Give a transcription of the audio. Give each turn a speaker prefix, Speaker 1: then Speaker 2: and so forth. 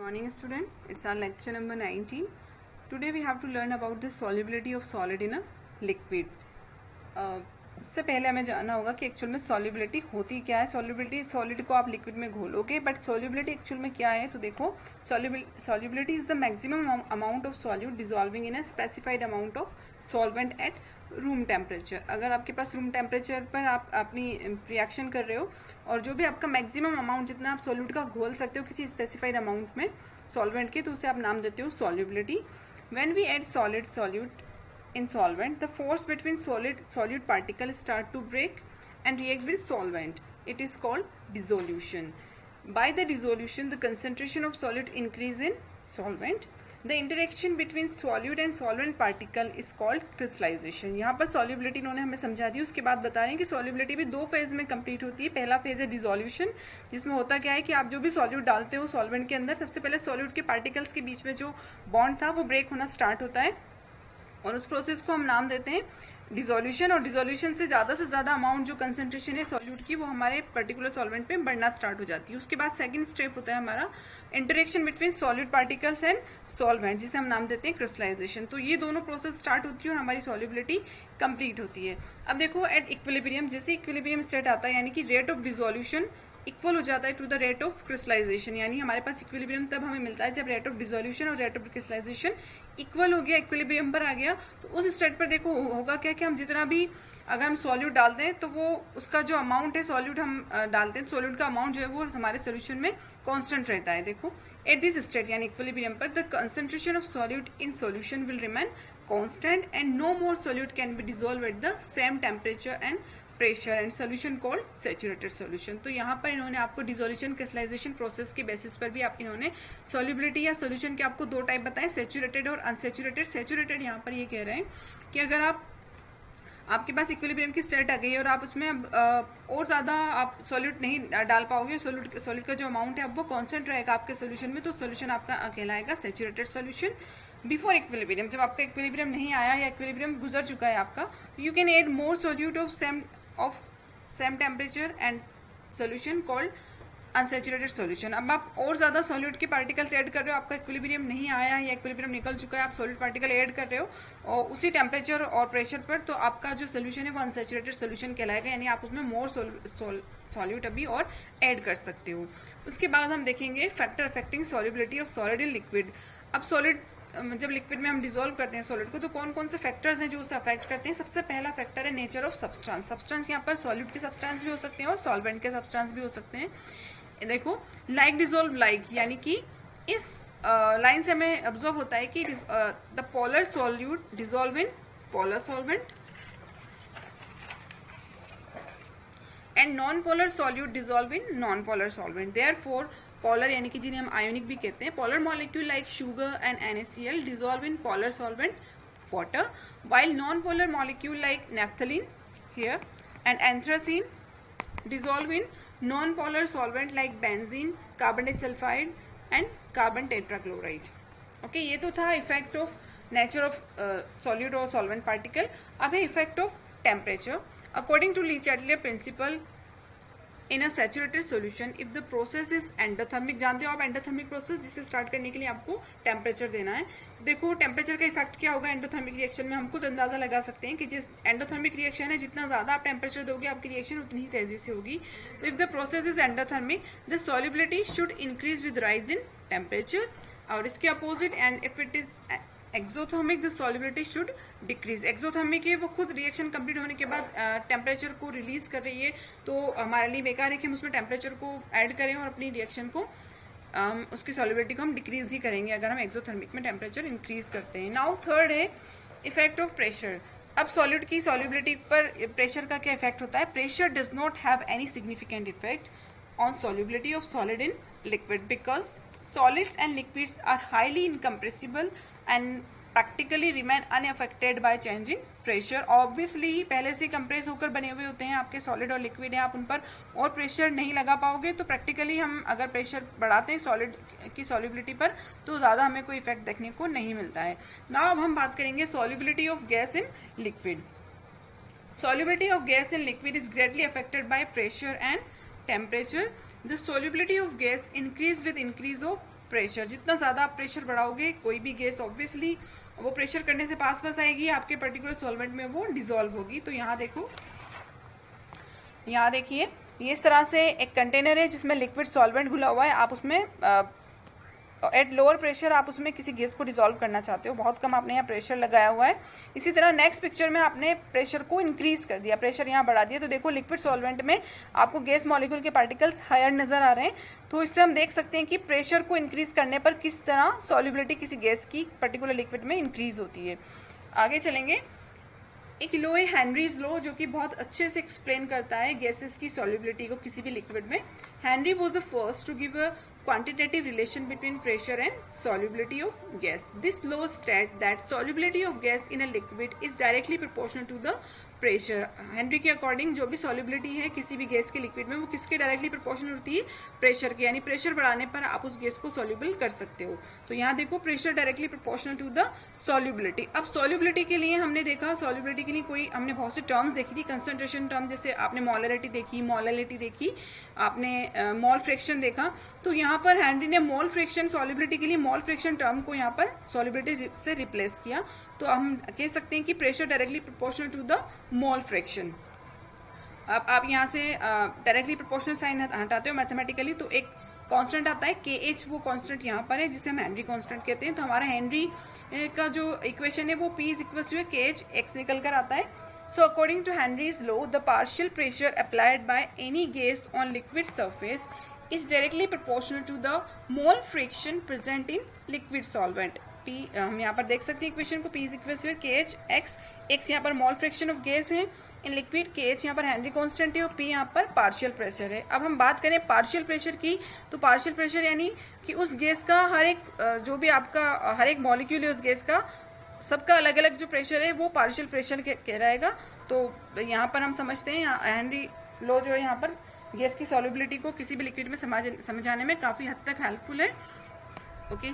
Speaker 1: Morning students, it's our lecture number 19. Today we have to learn about the solubility of solid in a liquid. इससे पहले हमें जानना होगा कि actual में सॉल्युबिलिटी होती क्या है. सॉल्युबिलिटी, सॉलिड को आप लिक्विड में घोलोगे, बट सॉल्युबिलिटी एक्चुअल में क्या है. तो देखो, solubility is the maximum amount of solute dissolving in a specified amount of solvent at room temperature. अगर आपके पास रूम टेम्परेचर पर आप अपनी रिएक्शन कर रहे हो और जो भी आपका मैक्सिमम अमाउंट जितना आप सॉल्यूट का घोल सकते हो किसी स्पेसिफाइड अमाउंट में सॉल्वेंट के, तो उसे आप नाम देते हो solubility. When we add solute in solvent, the force between solute particle start to break and react with solvent. It is called dissolution. By the dissolution, the concentration of solute increase in solvent. The interaction between solute and solvent particle is called crystallization. यहाँ पर solubility इन्होंने हमें समझा दी. उसके बाद बता रहे हैं कि solubility भी दो फेज में कंप्लीट होती है. पहला फेज है dissolution, जिसमें होता क्या है कि आप जो भी solute डालते हो solvent के अंदर, सबसे पहले solute के particles के बीच में जो bond था वो ब्रेक होना स्टार्ट होता है और उस प्रोसेस को हम नाम देते हैं डिसोल्यूशन. और डिसोल्यूशन से ज़्यादा अमाउंट जो कंसंट्रेशन है सॉल्यूट की वो हमारे पर्टिकुलर सॉल्वेंट पे बढ़ना स्टार्ट हो जाती है. उसके बाद सेकंड स्टेप होता है हमारा interaction between solute particles and solvent, जिसे हम नाम देते हैं क्रिस्टलाइजेशन. तो ये दोनों प्रोसेस स्टार्ट होती है और हमारी सॉल्युबिलिटी कंप्लीट होती है. अब देखो, एट इक्विलिब्रियम, जैसे इक्विलिब्रियम स्टेट आता है यानी कि रेट ऑफ डिसोल्यूशन इक्वल हो जाता है to the rate of crystallization. यानी हमारे पास इक्विलिब्रियम तब हमें मिलता है जब रेट ऑफ डिसोल्यूशन और रेट ऑफ क्रिस्टलाइजेशन इक्वल हो गया, इक्विलिब्रियम पर आ गया. तो उस स्टेट पर देखो होगा क्या कि हम जितना भी अगर हम सॉल्यूट डालते हैं तो वो उसका जो अमाउंट है सॉल्यूट हम डालते हैं, सॉल्यूट का अमाउंट जो है वो हमारे सोल्यूशन में कांस्टेंट रहता है. देखो, एट दिस स्टेट यानी इक्विलिब्रियम पर the concentration of solute in solution will remain constant and no more solute can be dissolve at the same temperature and pressure and solution called saturated solution. तो यहाँ पर इन्होंने आपको dissolution crystallization process के basis पर भी आप इन्होंने सॉल्युबिलिटी या सोल्यूशन के आपको दो टाइप बताए, सैचुरेटेड और अनसैचुरेटेड. सैचुरेटेड यहाँ पर ये कह रहे हैं कि अगर आपके पास इक्विलिब्रियम की स्टेट आ गई और आप उसमें और ज़्यादा आप सॉल्यूट नहीं डाल पाओगे, सॉल्यूट का जो अमाउंट है अब वो कांस्टेंट रहेगा आपके सोल्यूशन में, तो सोल्यूशन आपका कहलाएगा सैचुरेटेड सोल्यूशन. बिफोर इक्विलिब्रियम, जब आपका इक्विलिब्रियम नहीं आया या इक्विलिब्रियम गुजर चुका है आपका, you can add more solute of same temperature and solution called unsaturated solution. अब आप और ज्यादा सॉल्यूट के पार्टिकल्स ऐड कर रहे हो, आपका इक्विलिब्रियम नहीं आया है या इक्विलिब्रियम निकल चुका है, आप सॉल्यूट पार्टिकल ऐड कर रहे हो और उसी टेम्परेचर और प्रेशर पर, तो आपका जो सोल्यूशन है वो अनसैचुरेटेड सोल्यूशन कहलाएगा. यानी आप उसमें मोर सॉल्यूट अभी और ऐड कर सकते हो. उसके बाद हम देखेंगे factor affecting solubility of solid in liquid. अब सॉलिड जब लिक्विड में हम डिसॉल्व करते हैं सॉलिड को, तो कौन कौन से फैक्टर्स हैं जो उसे अफेक्ट करते हैं. सबसे पहला फैक्टर है नेचर ऑफ सब्सटेंस. सब्सटेंस यहाँ पर सॉल्यूट के सब्सटेंस भी हो सकते हैं और सॉल्वेंट के सब्सटेंस भी हो सकते हैं. देखो, लाइक डिसॉल्व लाइक, यानी कि इस लाइन से हमें ऑब्जर्व होता है कि the polar solute dissolve in polar solvent and non polar solute dissolve in non polar solvent. Therefore polar यानी कि जिन्हें हम आयोनिक भी कहते हैं, polar molecule like sugar and NaCl dissolve in polar solvent water, while non-polar molecule like naphthalene here and anthracene dissolve in non-polar solvent like benzene, carbon disulfide and carbon tetrachloride. Okay, ये तो था effect of nature of solute और solvent particle. अब है effect of temperature. According to Le Chatelier principle, in a saturated solution if the process is endothermic, जानते हो आप endothermic process, जिसे स्टार्ट करने के लिए आपको टेम्परेचर देना है. देखो, टेम्परेचर का इफेक्ट क्या होगा एंडोथर्मिक रिएक्शन में, हम खुद अंदाजा लगा सकते हैं कि जिस एंडोथर्मिक रिएक्शन है जितना ज्यादा आप टेम्परेचर दोगे आपकी रिएक्शन उतनी ही तेजी से होगी. तो if the process is endothermic the solubility should increase with rise in temperature, और इसके opposite and if it is exothermic the solubility should decrease. Exothermic है वो खुद रिएक्शन कंप्लीट होने के बाद टेम्परेचर को रिलीज कर रही है, तो हमारे लिए बेकार है कि हम उसमें टेम्परेचर को ऐड करें और अपनी रिएक्शन को उसकी सॉल्युबिलिटी को हम डिक्रीज ही करेंगे अगर हम एक्सोथर्मिक में टेम्परेचर इंक्रीज करते हैं. नाउ थर्ड है इफेक्ट ऑफ प्रेशर. अब सॉल्यूट की सॉल्युबिलिटी पर प्रेशर का क्या इफेक्ट होता है. Pressure does not have any significant effect on solubility of solid in liquid because solids and liquids are highly incompressible and practically remain unaffected by change in pressure. Obviously पहले से compress होकर बने हुए होते हैं आपके सॉलिड और liquid है, आप उन पर और प्रेशर नहीं लगा पाओगे. तो प्रैक्टिकली हम अगर प्रेशर बढ़ाते हैं सॉलिड की सॉल्युबिलिटी पर तो ज़्यादा हमें कोई इफेक्ट देखने को नहीं मिलता है. नाउ अब हम बात करेंगे solubility of gas in liquid. Solubility of gas in liquid is greatly affected by pressure and temperature. The solubility of gas increase with increase of pressure. जितना ज़्यादा आप प्रेशर बढ़ाओगे कोई भी गैस ऑब्वियसली वो प्रेशर करने से पास आएगी, आपके पर्टिकुलर सॉल्वेंट में वो डिसॉल्व होगी। तो यहाँ देखो, यहाँ देखिए ये इस तरह से एक कंटेनर है जिसमें लिक्विड सॉल्वेंट घुला हुआ है। आप उसमें एट लोअर प्रेशर आप उसमें किसी गैस को डिसॉल्व करना चाहते हो, बहुत कम आपने यहाँ प्रेशर लगाया हुआ है। इसी तरह नेक्स्ट पिक्चर में आपने प्रेशर को इंक्रीज कर दिया, प्रेशर यहाँ बढ़ा दिया। तो देखो लिक्विड सॉल्वेंट में आपको गैस मॉलिक्यूल के पार्टिकल्स हायर नजर आ रहे हैं। तो इससे हम देख सकते हैं कि प्रेशर को इंक्रीज करने पर किस तरह सॉल्युबिलिटी किसी गैस की पर्टिकुलर लिक्विड में इंक्रीज होती है। आगे चलेंगे, एक लॉ है हेनरीज लॉ, जो कि बहुत अच्छे से एक्सप्लेन करता है गैसेस की सॉल्युबिलिटी को किसी भी लिक्विड में। Henry was the first to give a quantitative relation between pressure and solubility of gas. This law states that solubility of gas in a liquid is directly proportional to the pressure. Henry के according जो भी solubility है किसी भी gas के liquid में वो किसके डायरेक्टली प्रोपोर्शनल होती है, प्रेशर के। यानी प्रेशर बढ़ाने पर आप उस गैस को सॉल्युबल कर सकते हो। तो यहाँ देखो pressure directly proportional to the solubility. अब सॉल्युबिलिटी के लिए हमने देखा, सॉल्युबिलिटी के लिए कोई हमने बहुत सी टर्म्स देखी थी, कंसंट्रेशन टर्म, जैसे आपने मोलरिटी देखी, मोलैलिटी देखी, आपने मोल फ्रैक्शन देखा। तो यहाँ पर हेनरी ने मोल फ्रैक्शन सॉल्युबिलिटी के लिए मोल फ्रैक्शन टर्म को यहाँ पर सॉल्युबिलिटी से रिप्लेस किया। तो हम कह सकते हैं कि pressure directly proportional to the mole fraction. अब आप यहाँ से डायरेक्टली प्रोपोर्शनल साइन हटाते हो मैथमेटिकली, तो एक कांस्टेंट आता है KH, वो कांस्टेंट यहाँ पर है जिसे हम हेनरी कांस्टेंट कहते हैं। तो हमारा हेनरी का जो इक्वेशन है वो P is equal to KH, X निकल कर आता है। So according to Henry's law, the partial pressure applied by any gas on liquid surface is directly proportional to the mole friction present in liquid solvent. P हम यहाँ पर देख सकते हैं इक्वेशन को, P is equal to KH X यहाँ पर mole fraction of gas है इन लिक्विड, KH यहाँ पर हेनरी कांस्टेंट है और P यहाँ पर पार्शियल प्रेशर है। अब हम बात करें पार्शियल प्रेशर की, तो पार्शियल प्रेशर यानी कि उस गैस का हर एक जो भी आपका हर एक मॉलिक्यूल है उस गैस का, सबका अलग अलग जो प्रेशर है वो पार्शियल प्रेशर कहलाएगा। तो यहाँ पर हम समझते हैं हेनरी लॉ जो है यहाँ पर गैस की सॉल्युबिलिटी को किसी भी लिक्विड में समझाने में काफी हद तक हेल्पफुल है। ओके।